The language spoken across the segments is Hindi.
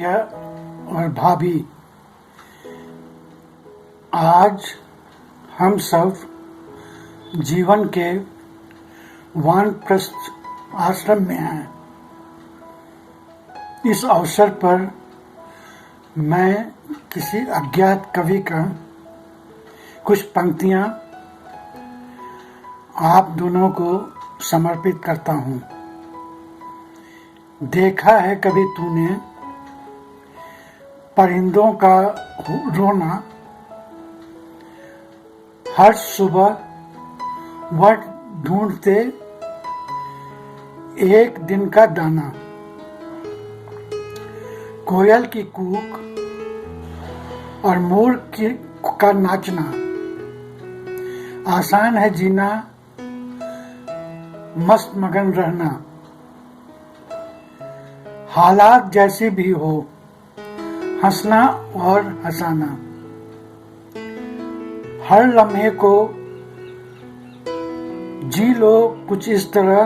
भैया और भाभी, आज हम सब जीवन के वानप्रस्थ आश्रम में हैं। इस अवसर पर मैं किसी अज्ञात कवि का कुछ पंक्तियां आप दोनों को समर्पित करता हूं। देखा है कभी तूने परिंदों का रोना, हर सुबह वह ढूंढते एक दिन का दाना। कोयल की कूक और मोर का नाचना, आसान है जीना मस्त मगन रहना। हालात जैसी भी हो, हंसना और हंसाना। हर लम्हे को जी लो कुछ इस तरह,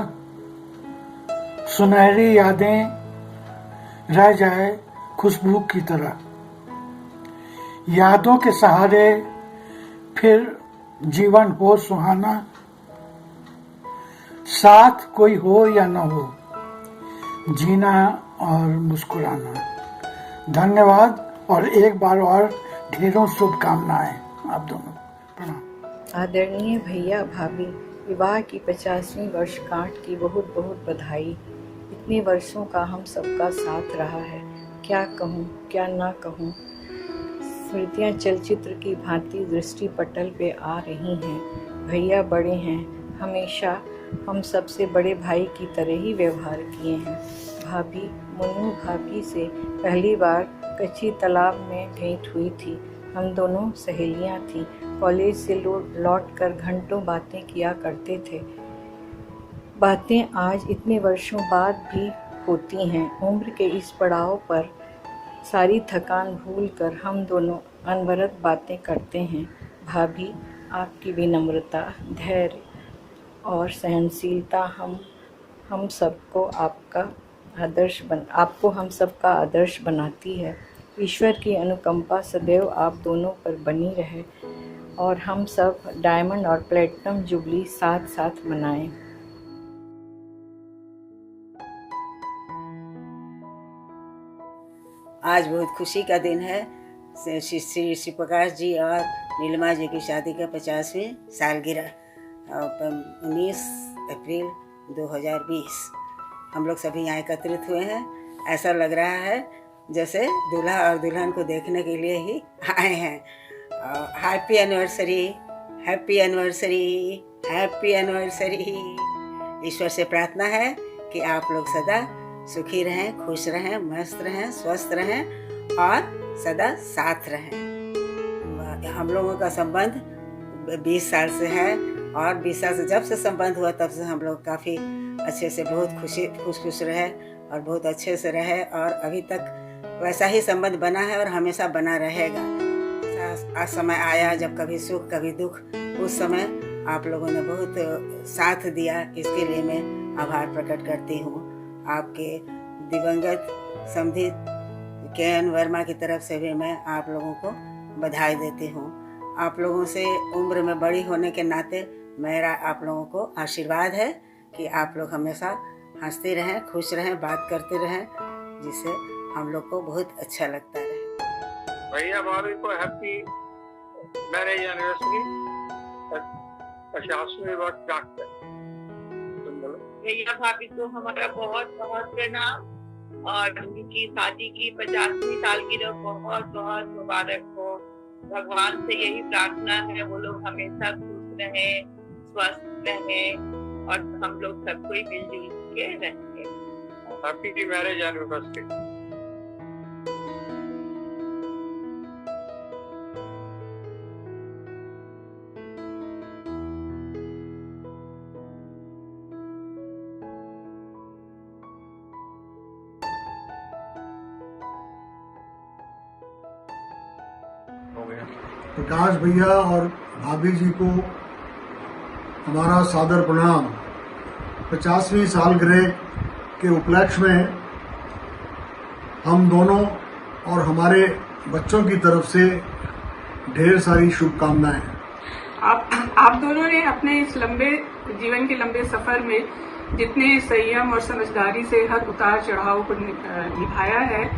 सुनहरी यादें रह जाए खुशबू की तरह। यादों के सहारे फिर जीवन हो सुहाना, साथ कोई हो या न हो, जीना और मुस्कुराना। धन्यवाद और एक बार और ढेरों शुभकामनाएं आप दोनों। प्रणाम। आदरणीय भैया भाभी, विवाह की 50वीं वर्षगांठ की बहुत बहुत बधाई। इतने वर्षों का हम सबका साथ रहा है, क्या कहूँ क्या ना कहूँ। स्मृतियाँ चलचित्र की भांति दृष्टि पटल पे आ रही हैं। भैया बड़े हैं, हमेशा हम सबसे बड़े भाई की तरह ही व्यवहार किए हैं। भाभी, मुन्नू भाभी से पहली बार कच्ची तालाब में भेंट हुई थी। हम दोनों सहेलियां थीं। कॉलेज से लौट कर घंटों बातें किया करते थे। बातें आज इतने वर्षों बाद भी होती हैं। उम्र के इस पड़ाव पर सारी थकान भूलकर हम दोनों अनवरत बातें करते हैं। भाभी, आपकी विनम्रता, धैर्य और सहनशीलता हम सबको हम सबका आदर्श बनाती है। ईश्वर की अनुकंपा सदैव आप दोनों पर बनी रहे और हम सब डायमंड और प्लेटिनम जुबली साथ साथ मनाएं। आज बहुत खुशी का दिन है। श्री प्रकाश जी और नीलिमा जी की शादी का 50वीं सालगिरह 19 अप्रैल 2020। हम लोग सभी यहाँ एकत्रित हुए हैं। ऐसा लग रहा है जैसे दूल्हा और दुल्हन को देखने के लिए ही आए हैं। Happy anniversary, happy anniversary, happy anniversary. ईश्वर से प्रार्थना है कि आप लोग सदा सुखी रहें, खुश रहें, मस्त रहें, स्वस्थ रहें और सदा साथ रहें। हम लोगों का संबंध 20 साल से है और 20 साल से जब से संबंध हुआ तब से हम लोग काफ़ी अच्छे से बहुत खुश रहे और बहुत अच्छे से रहे और अभी तक वैसा ही संबंध बना है और हमेशा बना रहेगा। आज समय आया जब कभी सुख कभी दुख, उस समय आप लोगों ने बहुत साथ दिया, इसके लिए मैं आभार प्रकट करती हूँ। आपके दिवंगत समधी के.एन. वर्मा की तरफ से भी मैं आप लोगों को बधाई देती हूँ। आप लोगों से उम्र में बड़ी होने के नाते मेरा आप लोगों को आशीर्वाद है कि आप लोग हमेशा हंसते रहें, खुश रहें, बात करते रहें, जिससे हम लोग को बहुत अच्छा लगता रहे। भैया भाभी को हैप्पी मैरिज एनिवर्सरी 50वीं वर्षगांठ। भैया भाभी को हमारा बहुत बहुत प्रणाम और उनकी शादी की 50वीं सालगिरह बहुत बहुत मुबारक हो। भगवान से यही प्रार्थना है वो लोग हमेशा खुश रहें, स्वस्थ रहें और हम लोग सब कोई मिलजुल के रहेंगे। Happy marriage anniversary. प्रकाश भैया और भाभी जी को हमारा सादर प्रणाम। 50वीं सालगिरह के उपलक्ष्य में हम दोनों और हमारे बच्चों की तरफ से ढेर सारी शुभकामनाएं। आप दोनों ने अपने इस लंबे जीवन के लंबे सफर में जितने संयम और समझदारी से हर उतार चढ़ाव को निभाया है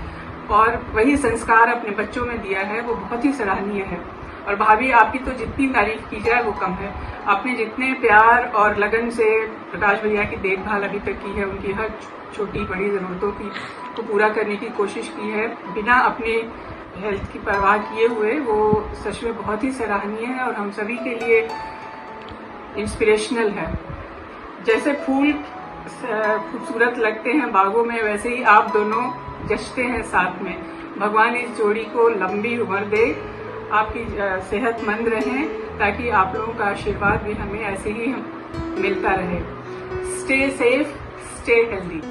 और वही संस्कार अपने बच्चों में दिया है, वो बहुत ही सराहनीय है। और भाभी, आपकी तो जितनी तारीफ की जाए वो कम है। आपने जितने प्यार और लगन से प्रकाश भैया की देखभाल अभी तक की है, उनकी हर छोटी बड़ी जरूरतों को पूरा करने की कोशिश की है बिना अपने हेल्थ की परवाह किए हुए, वो सच में बहुत ही सराहनीय है और हम सभी के लिए इंस्पिरेशनल है। जैसे फूल खूबसूरत लगते हैं बागों में, वैसे ही आप दोनों जचते हैं साथ में। भगवान इस जोड़ी को लंबी उम्र दे, आपकी सेहतमंद रहें, ताकि आप लोगों का आशीर्वाद भी हमें ऐसे ही मिलता रहे। Stay safe, stay healthy.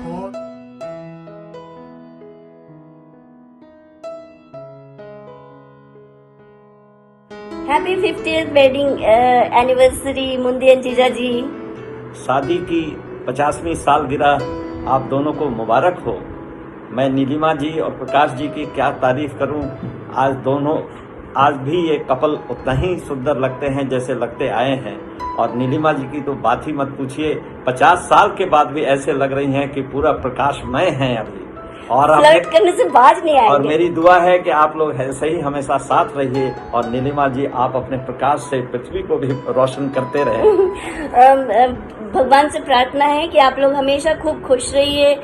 Happy 50th wedding anniversary मुंदियन जीजा जी। शादी की 50वीं सालगिरह आप दोनों को मुबारक हो। मैं नीलिमा जी और प्रकाश जी की क्या तारीफ करूं। आज भी ये कपल उतना ही सुंदर लगते हैं जैसे लगते आए हैं। और नीलिमा जी की तो बात ही मत पूछिए, 50 साल के बाद भी ऐसे लग रही हैं कि पूरा प्रकाशमय हैं अभी। और करने से बाज नहीं आएंगे। और मेरी दुआ है कि आप लोग ऐसे ही हमेशा साथ रहिए और नीलिमा जी आप अपने प्रकाश से पृथ्वी को भी रोशन करते रहे। भगवान से प्रार्थना है कि आप लोग हमेशा खूब खुश रहिए,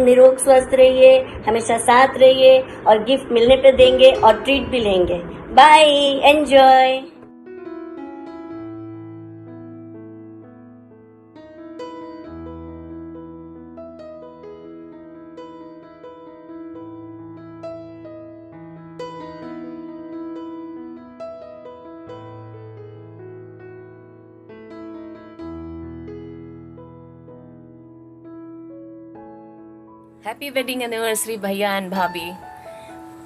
निरोग स्वस्थ रहिए, हमेशा साथ रहिए और गिफ्ट मिलने पे देंगे और ट्रीट भी लेंगे। Bye, enjoy. Happy wedding anniversary भैया एंड भाभी।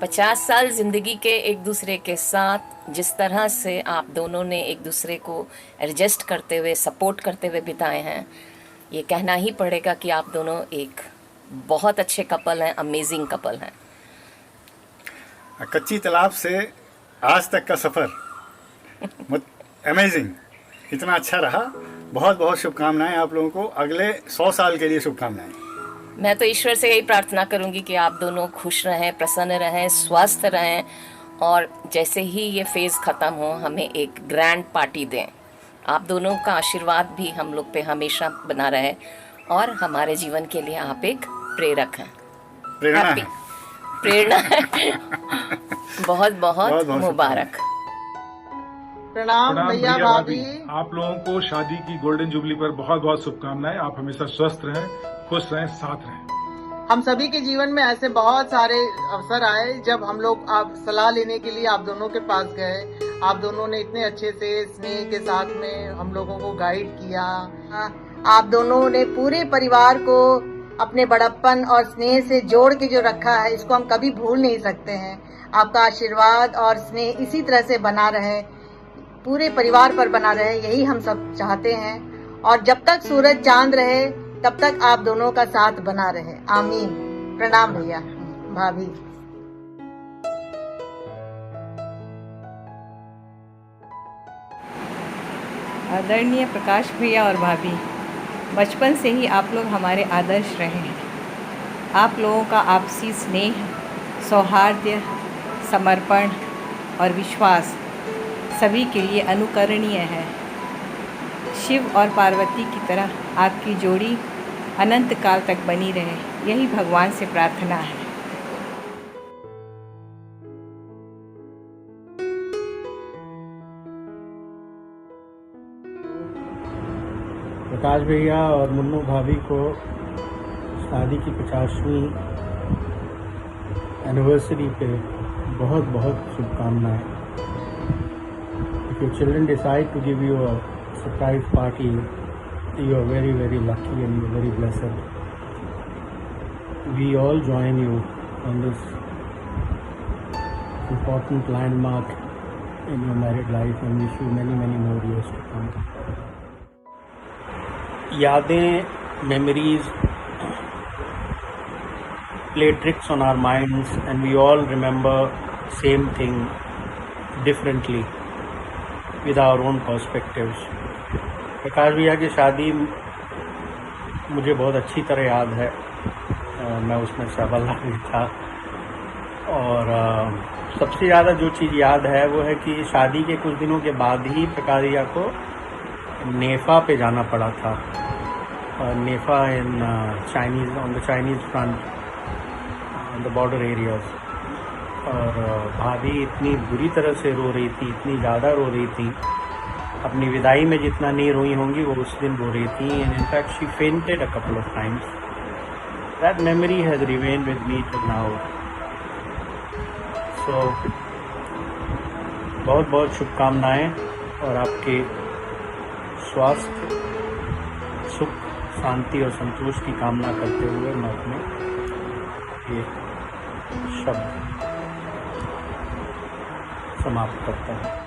50 साल जिंदगी के एक दूसरे के साथ जिस तरह से आप दोनों ने एक दूसरे को एडजस्ट करते हुए, सपोर्ट करते हुए बिताए हैं, ये कहना ही पड़ेगा कि आप दोनों एक बहुत अच्छे कपल हैं, अमेजिंग कपल हैं। कच्ची तालाब से आज तक का सफ़र अमेजिंग, इतना अच्छा रहा। बहुत बहुत शुभकामनाएं आप लोगों को, अगले 100 साल के लिए शुभकामनाएं। मैं तो ईश्वर से यही प्रार्थना करूंगी कि आप दोनों खुश रहें, प्रसन्न रहें, स्वस्थ रहें और जैसे ही ये फेज़ ख़त्म हो हमें एक ग्रैंड पार्टी दें। आप दोनों का आशीर्वाद भी हम लोग पे हमेशा बना रहे और हमारे जीवन के लिए आप एक प्रेरक हैं, प्रेरणा है। बहुत बहुत मुबारक। प्रणाम भैया भाभी। आप लोगों को शादी की गोल्डन जुबली पर बहुत बहुत शुभकामनाएं। आप हमेशा स्वस्थ रहें, खुश रहें, साथ रहें। हम सभी के जीवन में ऐसे बहुत सारे अवसर आए जब हम लोग आप सलाह लेने के लिए आप दोनों के पास गए। आप दोनों ने इतने अच्छे से स्नेह के साथ में हम लोगों को गाइड किया। आप दोनों ने पूरे परिवार को अपने बड़प्पन और स्नेह से जोड़ के जो रखा है, इसको हम कभी भूल नहीं सकते हैं। आपका आशीर्वाद और स्नेह इसी तरह से बना रहे, पूरे परिवार पर बना रहे, यही हम सब चाहते हैं। और जब तक सूरज चांद रहे तब तक आप दोनों का साथ बना रहे। आमीन। प्रणाम भैया भाभी। आदरणीय प्रकाश भैया और भाभी, बचपन से ही आप लोग हमारे आदर्श रहे हैं। आप लोगों का आपसी स्नेह, सौहार्द, समर्पण और विश्वास सभी के लिए अनुकरणीय है। शिव और पार्वती की तरह आपकी जोड़ी अनंत काल तक बनी रहे, यही भगवान से प्रार्थना है। प्रकाश भैया और मुन्नू भाभी को शादी की 50वीं एनिवर्सरी पे बहुत बहुत शुभकामनाएं। If your children decide to give you a surprise party, you are very, very lucky and you are very blessed. We all join you on this important landmark in your married life and wish you many, many more years to come. यादें, memories play tricks on our minds, and we all remember same thing differently with our own perspectives. प्रकाश भैया की शादी मुझे बहुत अच्छी तरह याद है, मैं उसमें सहभागी था। और सबसे ज़्यादा जो चीज़ याद है वो है कि शादी के कुछ दिनों के बाद ही प्रकाश भैया को नेफा पे जाना पड़ा था। NEFA in Chinese, on the Chinese front, on the border areas. और भाभी इतनी बुरी तरह से रो रही थी, इतनी ज़्यादा रो रही थी, अपनी विदाई में जितना नहीं रोई होंगी वो उस दिन रो रही थी। And in fact she fainted a couple of times. That memory has remained with me till now. So बहुत बहुत शुभकामनाएं, और आपके स्वास्थ्य, सुख, शांति और संतोष की कामना करते हुए मैं अपने ये शब्द समाप्त करता हूँ।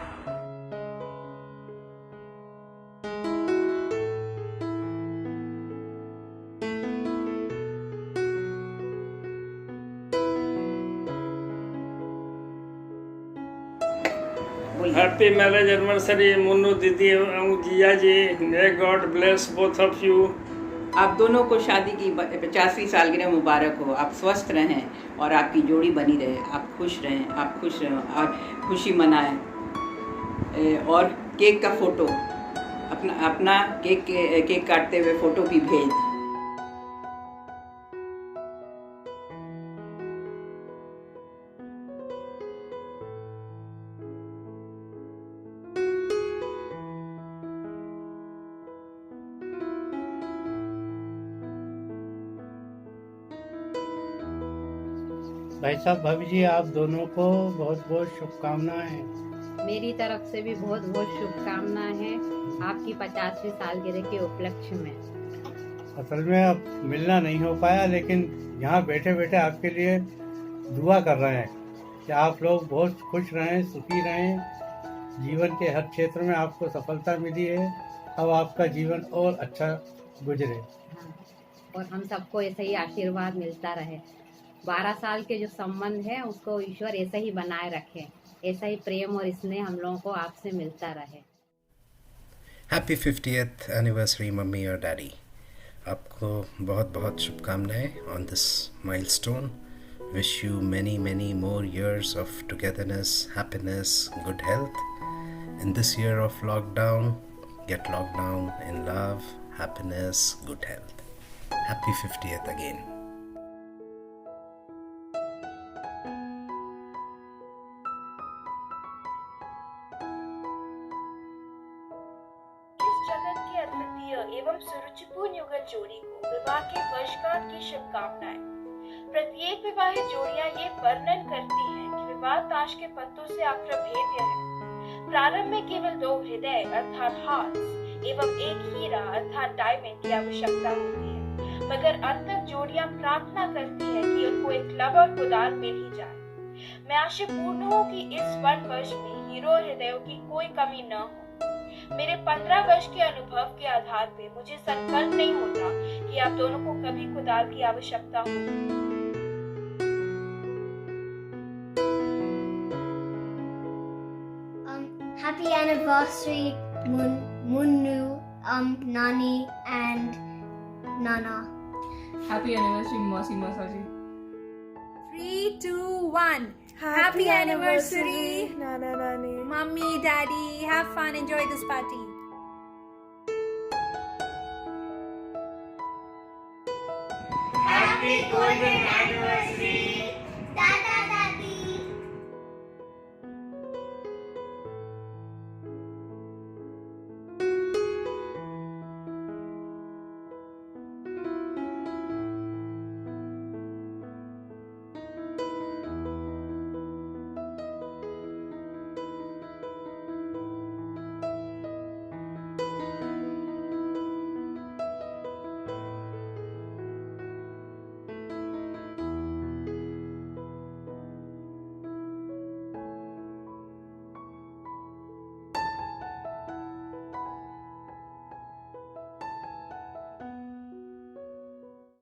हैप्पी मैरिज एनिवर्सरी मुन्नू दीदी और Jiya ji. May God bless both of you. आप दोनों को शादी की 50वीं सालगिरह मुबारक हो। आप स्वस्थ रहें और आपकी जोड़ी बनी रहे। आप खुश रहें, आप खुश रहें और खुशी मनाएं। और केक का फ़ोटो अपना केक काटते हुए फ़ोटो भी भेज। भाई साहब, भाभी जी, आप दोनों को बहुत बहुत शुभकामनाएं। मेरी तरफ से भी बहुत बहुत शुभकामनाएं हैं आपकी 50वीं सालगिरह के उपलक्ष्य में। असल में अब मिलना नहीं हो पाया, लेकिन यहाँ बैठे बैठे आपके लिए दुआ कर रहे हैं कि आप लोग बहुत खुश रहें, सुखी रहें, जीवन के हर क्षेत्र में आपको सफलता मिली है, अब आपका जीवन और अच्छा गुजरे। और हम सबको ऐसे ही आशीर्वाद मिलता रहे। 12 साल के जो संबंध है उसको ईश्वर ऐसे ही बनाए रखे, ऐसा ही प्रेम और स्नेह हम लोगों को आपसे मिलता रहे। हैप्पी 50th एनिवर्सरी मम्मी और डैडी। आपको बहुत बहुत शुभकामनाएं on this milestone. Wish you many many more years of togetherness, happiness, good health. In this year of lockdown, get locked down in love, happiness, good health. Happy 50th again. एवं सुरुचिपूर्ण युगल जोड़ी को विवाह के वर्षगांठ की शुभकामनाएं। प्रत्येक विवाहित जोड़ियां ये वर्णन करती हैं कि विवाह ताश के पत्तों से अप्रभेद्य है। प्रारंभ में केवल 2 हृदय अर्थात हार्ट्स एवं एक हीरा अर्थात डायमंड की आवश्यकता होती है, मगर अंत तक जोड़ियां प्रार्थना करती हैं कि उनको एक क्लब और कुदाल मिल ही जाए। मैं आशापूर्ण हूँ कि इस वन वर्ष में हीरो हृदयों की कोई कमी न हो। मेरे 15 वर्ष के अनुभव के आधार पे मुझे संकल्प नहीं होता कि आप दोनों को कभी कुदाल की आवश्यकता हो। Happy anniversary, Munnu, Nani and Nana. Happy anniversary, Masi Masaji. 3, 2, 1. Happy anniversary, Nana, Nani. Mummy, Daddy. Have fun. Enjoy this party. Happy golden